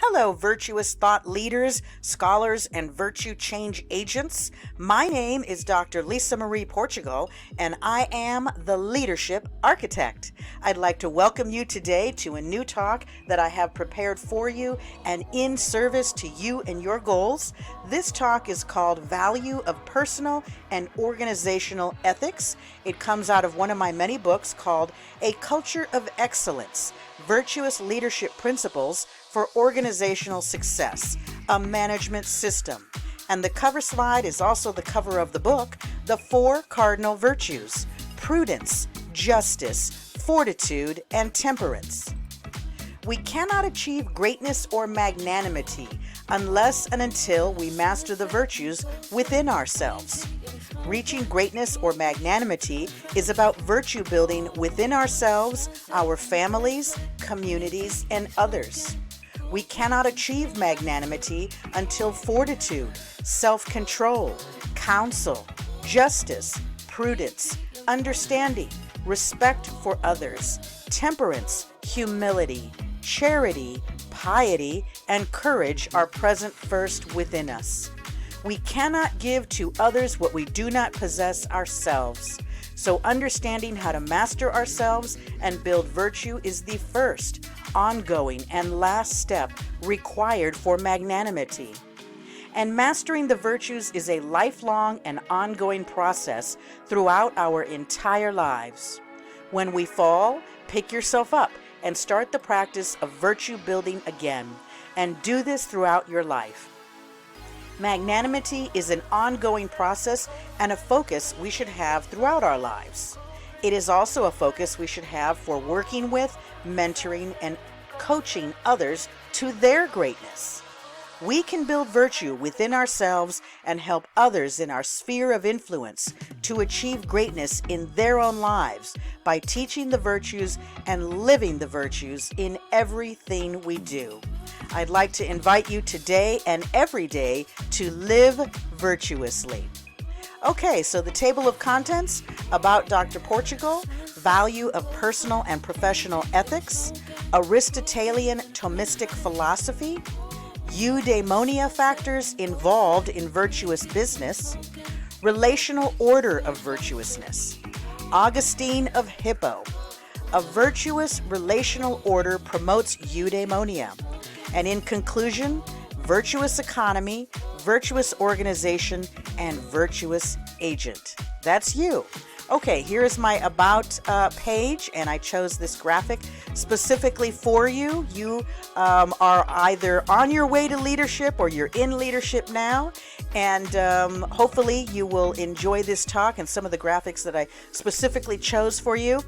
Hello, virtuous thought leaders, scholars, and virtue change agents. My name is Dr. Lisa Marie Portugal, and I am the Leadership Architect. I'd like to welcome you today to a new talk that I have prepared for you and in service to you and your goals. This talk is called Value of Personal and Organizational Ethics. It comes out of one of my many books called A Culture of Excellence: Virtuous Leadership Principles for Organizational Success, a Management System. And the cover slide is also the cover of the book, The Four Cardinal Virtues: Prudence, Justice, Fortitude, and Temperance. We cannot achieve greatness or magnanimity unless and until we master the virtues within ourselves. Reaching greatness or magnanimity is about virtue building within ourselves, our families, communities, and others. We cannot achieve magnanimity until fortitude, self-control, counsel, justice, prudence, understanding, respect for others, temperance, humility, charity, piety, and courage are present first within us. We cannot give to others what we do not possess ourselves. So understanding how to master ourselves and build virtue is the first, ongoing, and last step required for magnanimity. And mastering the virtues is a lifelong and ongoing process throughout our entire lives. When we fall, pick yourself up and start the practice of virtue building again, and do this throughout your life. Magnanimity is an ongoing process and a focus we should have throughout our lives. It is also a focus we should have for working with, mentoring, and coaching others to their greatness. We can build virtue within ourselves and help others in our sphere of influence to achieve greatness in their own lives by teaching the virtues and living the virtues in everything we do. I'd like to invite you today and every day to live virtuously. Okay, so the table of contents about Dr. Portugal: value of personal and professional ethics, Aristotelian Thomistic philosophy, eudaimonia factors involved in virtuous business, relational order of virtuousness, Augustine of Hippo. A virtuous relational order promotes eudaimonia. And in conclusion, virtuous economy, virtuous organization, and virtuous agent. That's you. Okay, here is my About page, and I chose this graphic specifically for you. You are either on your way to leadership or you're in leadership now, and hopefully you will enjoy this talk and some of the graphics that I specifically chose for you.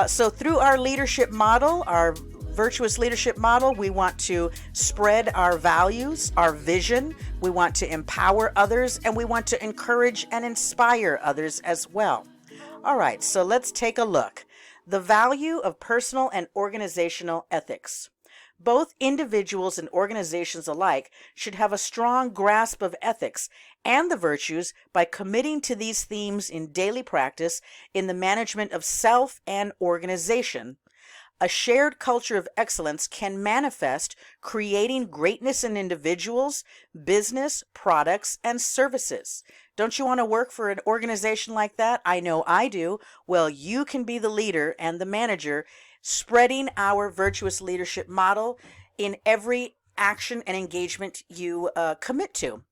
So through our leadership model, our virtuous leadership model, we want to spread our values, our vision. We want to empower others, and we want to encourage and inspire others as well. All right, so let's take a look. The value of personal and organizational ethics. Both individuals and organizations alike should have a strong grasp of ethics and the virtues by committing to these themes in daily practice in the management of self and organization. A shared culture of excellence can manifest, creating greatness in individuals, business, products, and services. Don't you want to work for an organization like that? I know I do. Well, you can be the leader and the manager, spreading our virtuous leadership model in every action and engagement you commit to.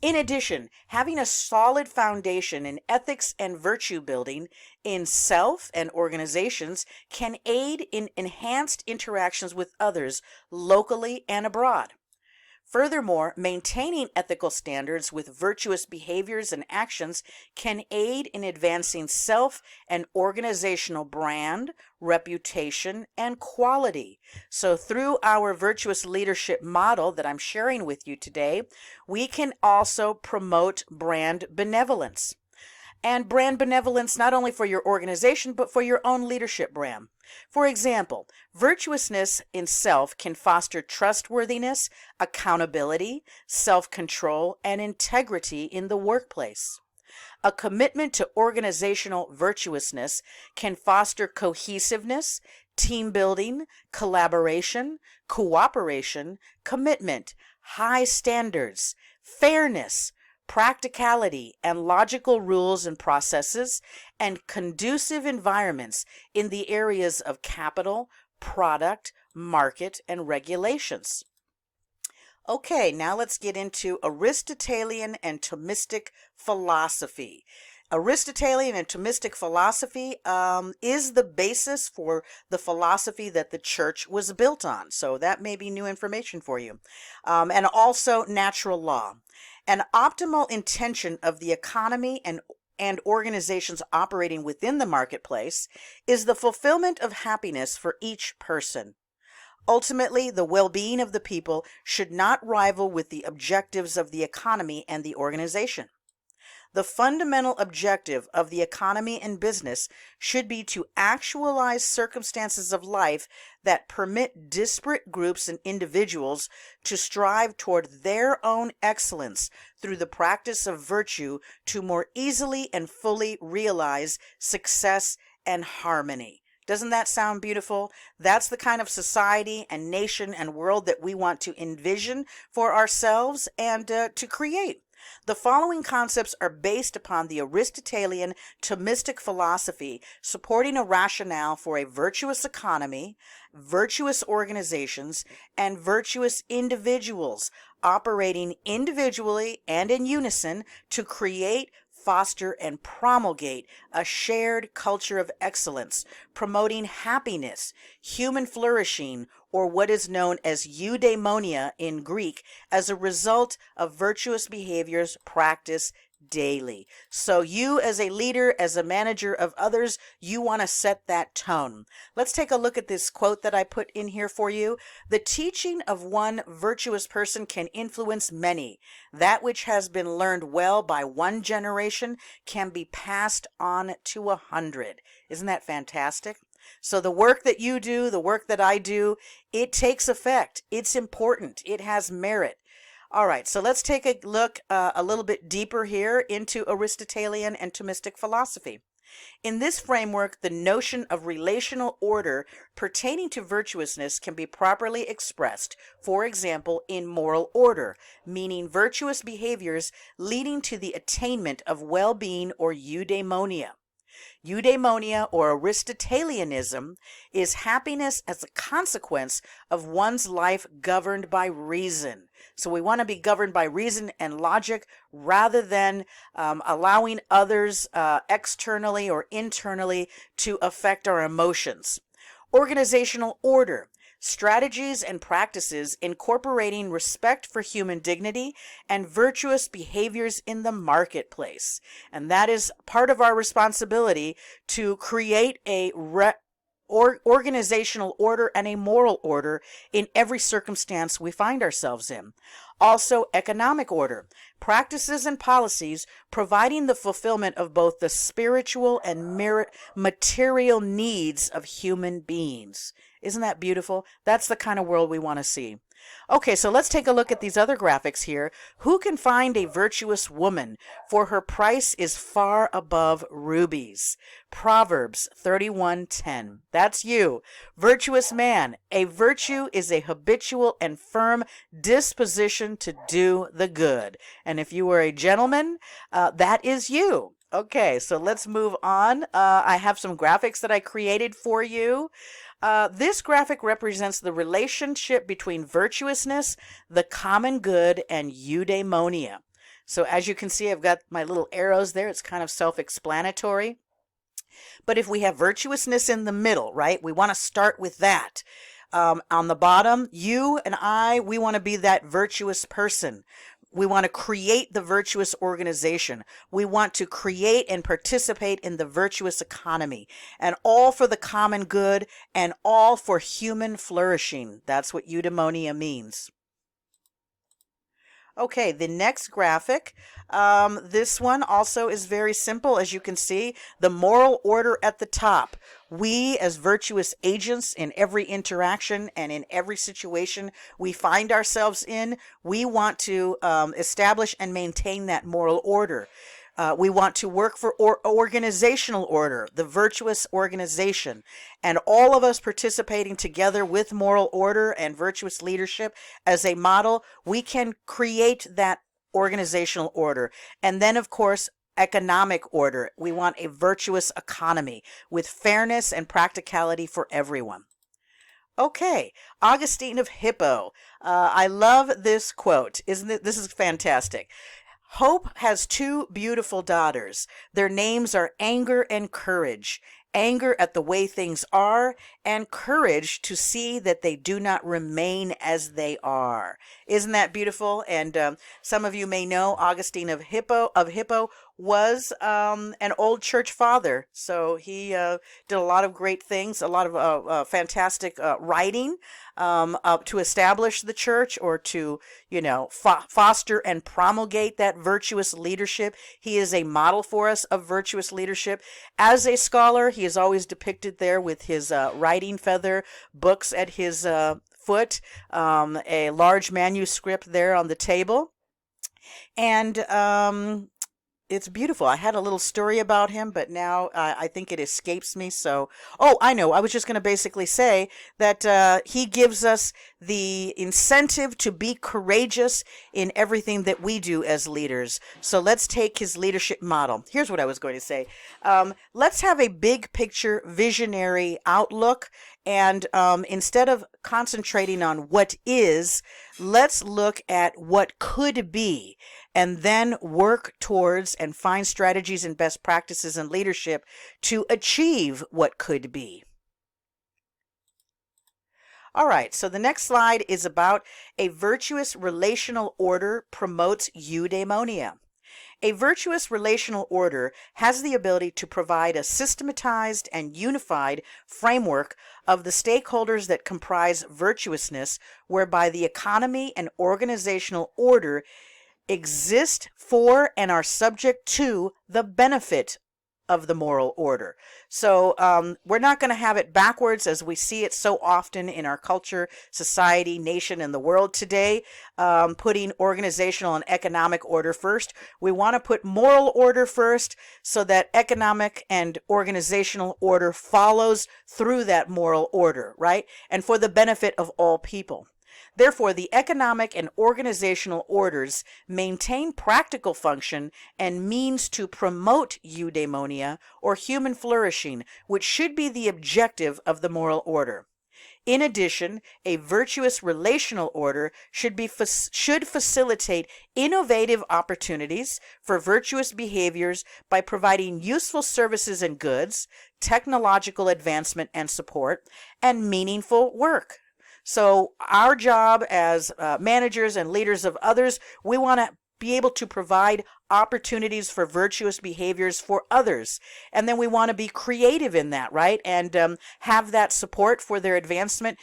In addition, having a solid foundation in ethics and virtue building in self and organizations can aid in enhanced interactions with others locally and abroad. Furthermore, maintaining ethical standards with virtuous behaviors and actions can aid in advancing self and organizational brand, reputation, and quality. So through our virtuous leadership model that I'm sharing with you today, we can also promote brand benevolence. And brand benevolence not only for your organization, but for your own leadership brand. For example, virtuousness in self can foster trustworthiness, accountability, self-control, and integrity in the workplace. A commitment to organizational virtuousness can foster cohesiveness, team building, collaboration, cooperation, commitment, high standards, fairness, practicality, and logical rules and processes, and conducive environments in the areas of capital, product, market, and regulations. Okay, now let's get into Aristotelian and Thomistic philosophy. Aristotelian and Thomistic philosophy is the basis for the philosophy that the church was built on. So that may be new information for you. And also natural law. An optimal intention of the economy and organizations operating within the marketplace is the fulfillment of happiness for each person. Ultimately, the well-being of the people should not rival with the objectives of the economy and the organization. The fundamental objective of the economy and business should be to actualize circumstances of life that permit disparate groups and individuals to strive toward their own excellence through the practice of virtue to more easily and fully realize success and harmony. Doesn't that sound beautiful? That's the kind of society and nation and world that we want to envision for ourselves and to create. The following concepts are based upon the Aristotelian Thomistic philosophy, supporting a rationale for a virtuous economy, virtuous organizations, and virtuous individuals operating individually and in unison to create, foster, and promulgate a shared culture of excellence, promoting happiness, human flourishing, or what is known as eudaimonia in Greek, as a result of virtuous behaviors practiced daily. So you as a leader, as a manager of others, you want to set that tone. Let's take a look at this quote that I put in here for you. The teaching of one virtuous person can influence many. That which has been learned well by one generation can be passed on to 100. Isn't that fantastic? So the work that you do, the work that I do, it takes effect. It's important. It has merit. All right, so let's take a look a little bit deeper here into Aristotelian and Thomistic philosophy. In this framework, the notion of relational order pertaining to virtuousness can be properly expressed, for example, in moral order, meaning virtuous behaviors leading to the attainment of well-being or eudaimonia. Eudaimonia or Aristotelianism is happiness as a consequence of one's life governed by reason. So we want to be governed by reason and logic rather than allowing others externally or internally to affect our emotions. Organizational order. Strategies and practices incorporating respect for human dignity and virtuous behaviors in the marketplace. And that is part of our responsibility to create a organizational order and a moral order in every circumstance we find ourselves in. Also, economic order, practices and policies providing the fulfillment of both the spiritual and material needs of human beings. Isn't that beautiful? That's the kind of world we want to see. Okay, so let's take a look at these other graphics here. Who can find a virtuous woman? For her price is far above rubies. Proverbs 31:10. That's you. Virtuous man. A virtue is a habitual and firm disposition to do the good. And if you are a gentleman, that is you. Okay, so let's move on. I have some graphics that I created for you. This graphic represents the relationship between virtuousness, the common good, and eudaimonia. So as you can see, I've got my little arrows there. It's kind of self-explanatory. But if we have virtuousness in the middle, right, we want to start with that. On the bottom, you and I, we want to be that virtuous person. We want to create the virtuous organization. We want to create and participate in the virtuous economy, and all for the common good and all for human flourishing. That's what eudaimonia means. Okay, the next graphic, this one also is very simple. As you can see, the moral order at the top. We, as virtuous agents in every interaction and in every situation we find ourselves in, we want to establish and maintain that moral order. We want to work for organizational order, the virtuous organization, and all of us participating together with moral order and virtuous leadership as a model, we can create that organizational order. And then, of course, economic order. We want a virtuous economy with fairness and practicality for everyone. Okay, Augustine of Hippo. I love this quote. Isn't it? This is fantastic. Hope has two beautiful daughters. Their names are Anger and Courage. Anger at the way things are, and courage to see that they do not remain as they are. Isn't that beautiful? And some of you may know Augustine of Hippo was an old church father. So he did a lot of great things, a lot of fantastic writing to establish the church, or to, foster and promulgate that virtuous leadership. He is a model for us of virtuous leadership. As a scholar, he is always depicted there with his writing feather, books at his foot, a large manuscript there on the table. And it's beautiful. I had a little story about him, but now I think it escapes me. So, I know. I was just going to basically say that he gives us the incentive to be courageous in everything that we do as leaders. So let's take his leadership model. Here's what I was going to say. Let's have a big picture, visionary outlook. And instead of concentrating on what is, let's look at what could be, and then work towards and find strategies and best practices in leadership to achieve what could be. All right, so the next slide is about a virtuous relational order promotes eudaimonia. A virtuous relational order has the ability to provide a systematized and unified framework of the stakeholders that comprise virtuousness, whereby the economy and organizational order exist for and are subject to the benefit of the moral order. So we're not going to have it backwards as we see it so often in our culture, society, nation, and the world today, putting organizational and economic order first. We want to put moral order first so that economic and organizational order follows through that moral order, right? And for the benefit of all people. Therefore, the economic and organizational orders maintain practical function and means to promote eudaimonia, or human flourishing, which should be the objective of the moral order. In addition, a virtuous relational order should facilitate innovative opportunities for virtuous behaviors by providing useful services and goods, technological advancement and support, and meaningful work. So our job as managers and leaders of others, we want to be able to provide opportunities for virtuous behaviors for others. And then we want to be creative in that, right? And have that support for their advancement,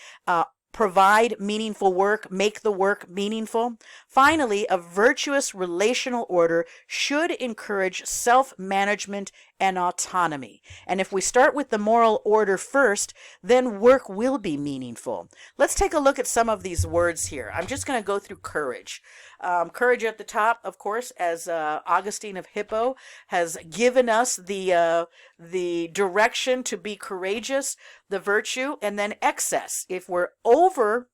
provide meaningful work, make the work meaningful. Finally, a virtuous relational order should encourage self-management and autonomy. And if we start with the moral order first, then work will be meaningful. Let's take a look at some of these words here. I'm just going to go through courage. Courage at the top, of course, as Augustine of Hippo has given us the direction to be courageous, the virtue, and then excess. If we're over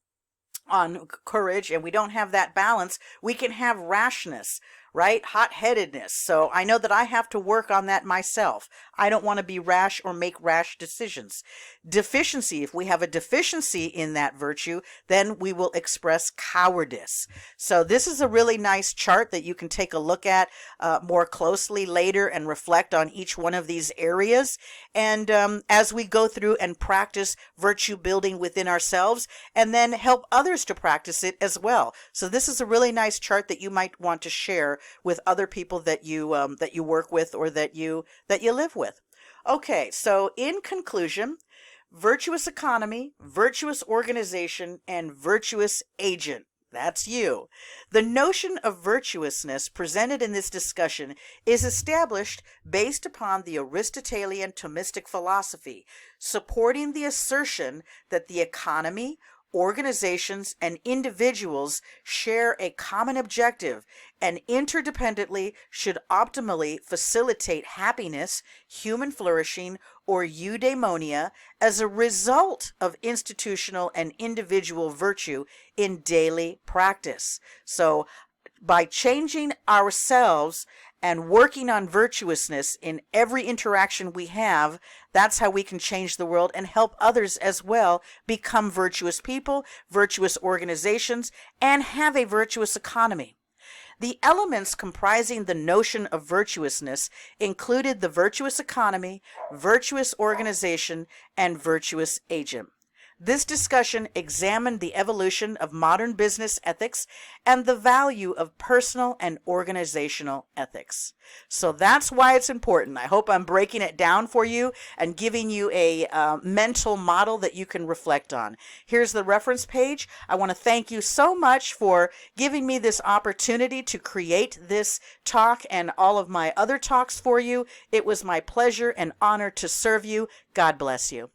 on courage and we don't have that balance, we can have rashness, right? Hot-headedness. So I know that I have to work on that myself. I don't want to be rash or make rash decisions. Deficiency. If we have a deficiency in that virtue, then we will express cowardice. So this is a really nice chart that you can take a look at more closely later and reflect on each one of these areas. And as we go through and practice virtue building within ourselves, and then help others to practice it as well. So this is a really nice chart that you might want to share with other people that you work with or that you live with. Okay, so in conclusion, virtuous economy, virtuous organization, and virtuous agent. That's you. The notion of virtuousness presented in this discussion is established based upon the Aristotelian Thomistic philosophy, supporting the assertion that the economy, organizations, and individuals share a common objective and interdependently should optimally facilitate happiness, human flourishing, or eudaimonia as a result of institutional and individual virtue in daily practice. So, by changing ourselves and working on virtuousness in every interaction we have, that's how we can change the world and help others as well become virtuous people, virtuous organizations, and have a virtuous economy. The elements comprising the notion of virtuousness included the virtuous economy, virtuous organization, and virtuous agent. This discussion examined the evolution of modern business ethics and the value of personal and organizational ethics. So that's why it's important. I hope I'm breaking it down for you and giving you a mental model that you can reflect on. Here's the reference page. I want to thank you so much for giving me this opportunity to create this talk and all of my other talks for you. It was my pleasure and honor to serve you. God bless you.